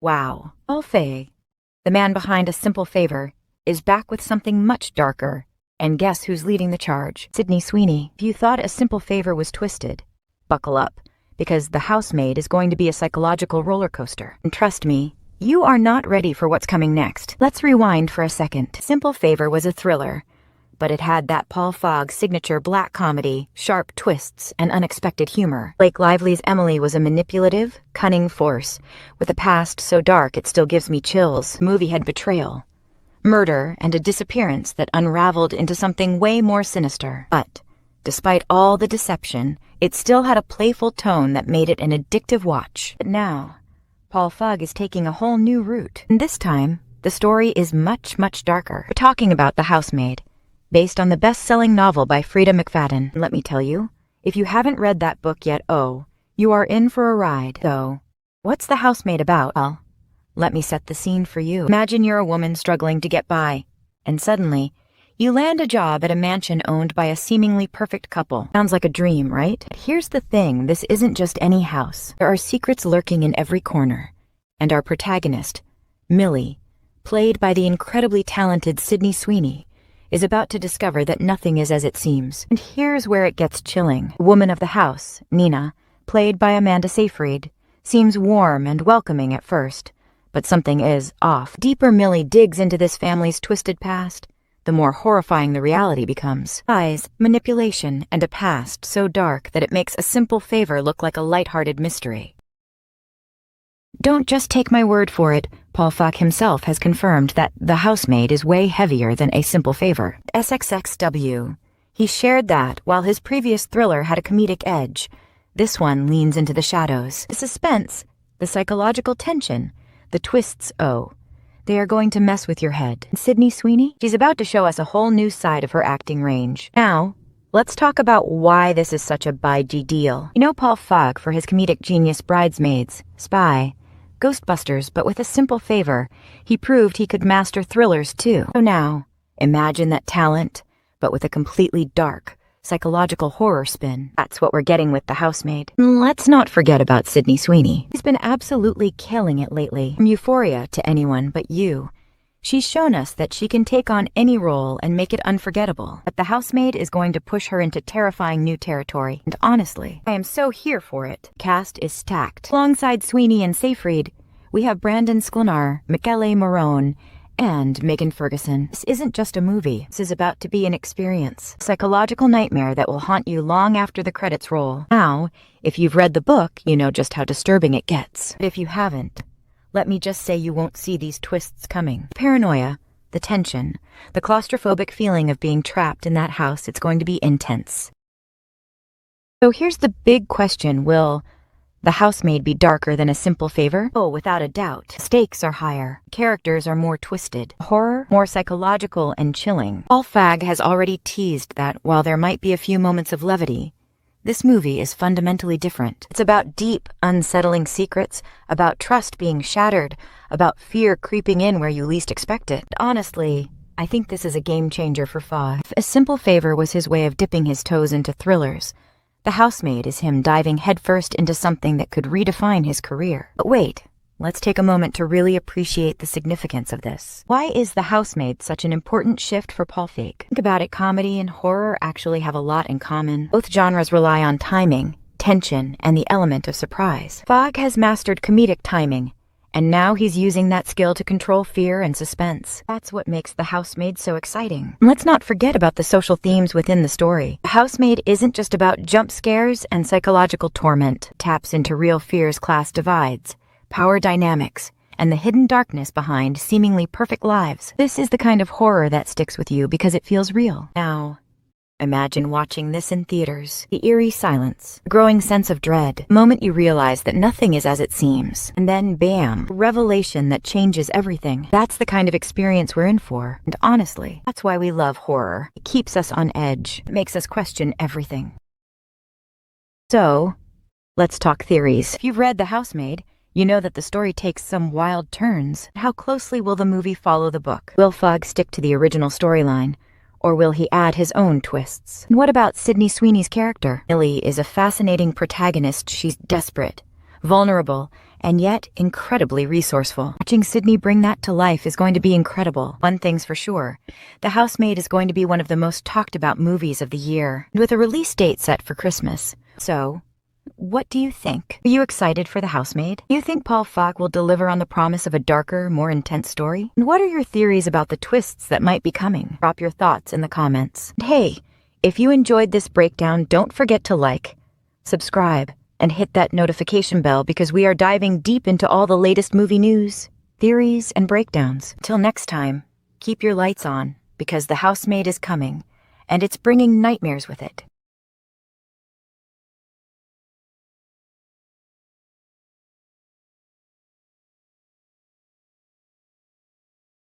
Wow. Paul Feig, the man behind A Simple Favor, is back with something much darker. And guess who's leading the charge? Sydney Sweeney. If you thought A Simple Favor was twisted, buckle up, because The Housemaid is going to be a psychological roller coaster. And trust me, you are not ready for what's coming next. Let's rewind for a second. Simple Favor was a thriller, but it had that Paul Feig signature black comedy, sharp twists, and unexpected humor. Blake Lively's Emily was a manipulative, cunning force, with a past so dark it still gives me chills. The movie had betrayal, murder, and a disappearance that unraveled into something way more sinister. But despite all the deception, it still had a playful tone that made it an addictive watch. But now, Paul Feig is taking a whole new route. And this time, the story is much, much darker. We're talking about The Housemaid, based on the best-selling novel by Freida. And let me tell you, if you haven't read that book yet, you are in for a ride. So, what's The Housemaid about? Well, let me set the scene for you. Imagine you're a woman struggling to get by, and suddenly, you land a job at a mansion owned by a seemingly perfect couple. Sounds like a dream, right? But here's the thing, this isn't just any house. There are secrets lurking in every corner. And our protagonist, Millie, played by the incredibly talented Sydney Sweeney, is about to discover that nothing is as it seems. And here's where it gets chilling. The woman of the house, Nina, played by Seyfried, seems warm and welcoming at first, but something is off. The deeper Millie digs into this family's twisted past, the more horrifying the reality becomes. Lies, manipulation, and a past so dark that it makes A Simple Favor look like a lighthearted mystery. Don't just take my word for it. Paul Feig himself has confirmed that The Housemaid is way heavier than A Simple Favor. SXXW. He shared that, while his previous thriller had a comedic edge, this one leans into the shadows. The suspense, the psychological tension, the twists, they are going to mess with your head. Sydney Sweeney? She's about to show us a whole new side of her acting range. Now, let's talk about why this is such a big deal. You know Paul Feig for his comedic genius Bridesmaids, Spy, Ghostbusters, but with A Simple Favor, he proved he could master thrillers too. So now, imagine that talent, but with a completely dark, psychological horror spin. That's what we're getting with The Housemaid. Let's not forget about Sydney Sweeney. She's been absolutely killing it lately. From Euphoria to Anyone But You, she's shown us that she can take on any role and make it unforgettable. But The Housemaid is going to push her into terrifying new territory. And honestly, I am so here for it. The cast is stacked. Alongside Sweeney and Seyfried, we have Brandon Sklenar, Michele Morone, and Megan Ferguson. This isn't just a movie. This is about to be an experience. A psychological nightmare that will haunt you long after the credits roll. Now, if you've read the book, you know just how disturbing it gets. But if you haven't, let me just say you won't see these twists coming. The paranoia, the tension, the claustrophobic feeling of being trapped in that house, it's going to be intense. So here's the big question, will The Housemaid be darker than A Simple Favor? Oh, without a doubt. Stakes are higher. Characters are more twisted. Horror, more psychological and chilling. Paul Feig has already teased that while there might be a few moments of levity, this movie is fundamentally different. It's about deep, unsettling secrets, about trust being shattered, about fear creeping in where you least expect it. Honestly, I think this is a game changer for Feig. If A Simple Favor was his way of dipping his toes into thrillers, The Housemaid is him diving headfirst into something that could redefine his career. But wait, let's take a moment to really appreciate the significance of this. Why is The Housemaid such an important shift for Paul Feig? Think about it, comedy and horror actually have a lot in common. Both genres rely on timing, tension, and the element of surprise. Feig has mastered comedic timing, and now he's using that skill to control fear and suspense. That's what makes The Housemaid so exciting. Let's not forget about the social themes within the story. The Housemaid isn't just about jump scares and psychological torment. It taps into real fears, class divides, power dynamics, and the hidden darkness behind seemingly perfect lives. This is the kind of horror that sticks with you because it feels real. Now, imagine watching this in theaters. The eerie silence, the growing sense of dread, the moment you realize that nothing is as it seems. And then, bam, revelation that changes everything. That's the kind of experience we're in for. And honestly, that's why we love horror. It keeps us on edge. It makes us question everything. So, let's talk theories. If you've read The Housemaid, you know that the story takes some wild turns. How closely will the movie follow the book? Will Feig stick to the original storyline? Or will he add his own twists? And what about Sydney Sweeney's character? Millie is a fascinating protagonist. She's desperate, vulnerable, and yet incredibly resourceful. Watching Sydney bring that to life is going to be incredible. One thing's for sure, The Housemaid is going to be one of the most talked about movies of the year, with a release date set for Christmas. So, what do you think? Are you excited for The Housemaid? Do you think Paul Feig will deliver on the promise of a darker, more intense story? And what are your theories about the twists that might be coming? Drop your thoughts in the comments. And hey, if you enjoyed this breakdown, don't forget to like, subscribe, and hit that notification bell because we are diving deep into all the latest movie news, theories, and breakdowns. Till next time, keep your lights on because The Housemaid is coming, and it's bringing nightmares with it.